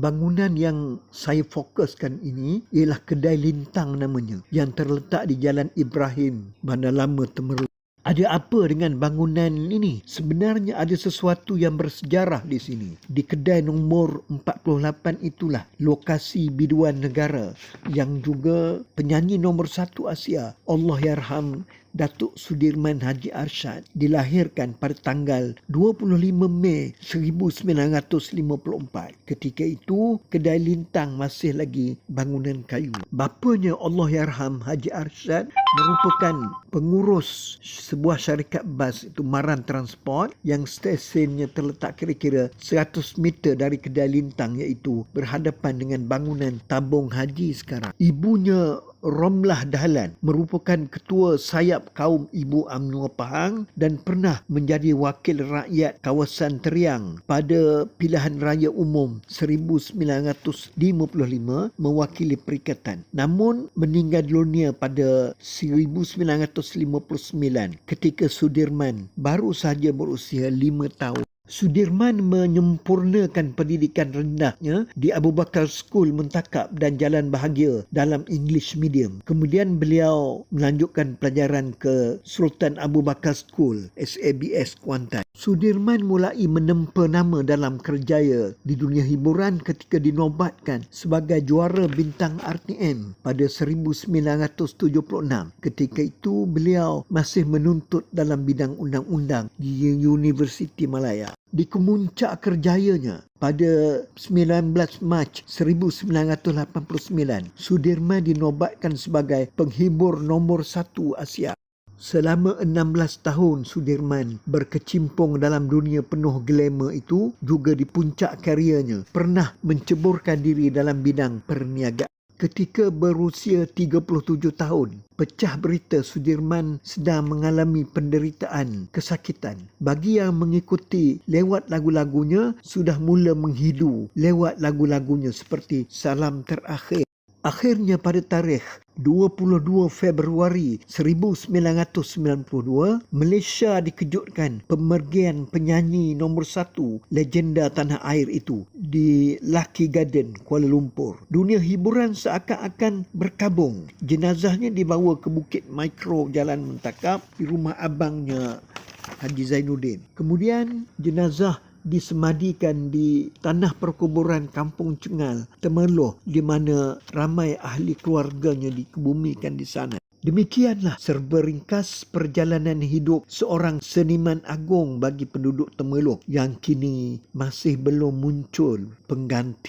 Bangunan yang saya fokuskan ini ialah Kedai Lintang namanya, yang terletak di Jalan Ibrahim, Bandar Lama, Temerloh. Ada apa dengan bangunan ini? Sebenarnya ada sesuatu yang bersejarah di sini. Di kedai nombor 48 itulah lokasi biduan negara yang juga penyanyi nombor 1 Asia, Allahyarham Datuk Sudirman Haji Arsyad, dilahirkan pada tanggal 25 Mei 1954. Ketika itu, Kedai Lintang masih lagi bangunan kayu. Bapanya, Allahyarham Haji Arsyad, merupakan pengurus sebuah syarikat bas, itu Maran Transport, yang stesen terletak kira-kira 100 meter dari Kedai Lintang, iaitu berhadapan dengan bangunan tabung haji sekarang. Ibunya, Romlah Dahlan, merupakan ketua sayap kaum Ibu UMNO Pahang dan pernah menjadi wakil rakyat kawasan Teriang pada pilihan raya umum 1955 mewakili perikatan. Namun meninggal dunia pada 1959 ketika Sudirman baru sahaja berusia 5 tahun. Sudirman menyempurnakan pendidikan rendahnya di Abu Bakar School Mentakap dan Jalan Bahagia dalam English Medium. Kemudian beliau melanjutkan pelajaran ke Sultan Abu Bakar School, SABS, Kuantan. Sudirman mulai menempa nama dalam kerjaya di dunia hiburan ketika dinobatkan sebagai juara bintang RTM pada 1976. Ketika itu beliau masih menuntut dalam bidang undang-undang di Universiti Malaya. Di kemuncak kerjayanya pada 19 Mac 1989, Sudirman dinobatkan sebagai penghibur nombor 1 Asia. Selama 16 tahun Sudirman berkecimpung dalam dunia penuh glamour itu, juga di puncak karirnya pernah menceburkan diri dalam bidang perniagaan. Ketika berusia 37 tahun, pecah berita Sudirman sedang mengalami penderitaan kesakitan. Bagi yang mengikuti lewat lagu-lagunya, sudah mula menghidu lewat lagu-lagunya seperti Salam Terakhir. Akhirnya pada tarikh 22 Februari 1992, Malaysia dikejutkan pemergian penyanyi nombor 1 legenda tanah air itu di Lucky Garden, Kuala Lumpur. Dunia hiburan seakan-akan berkabung. Jenazahnya dibawa ke Bukit Mikro, Jalan Mentakap, di rumah abangnya Haji Zainuddin. Kemudian jenazah disemadikan di tanah perkuburan Kampung Cengal, Temerloh, di mana ramai ahli keluarganya dikebumikan di sana. Demikianlah serba ringkas perjalanan hidup seorang seniman agung bagi penduduk Temerloh yang kini masih belum muncul pengganti.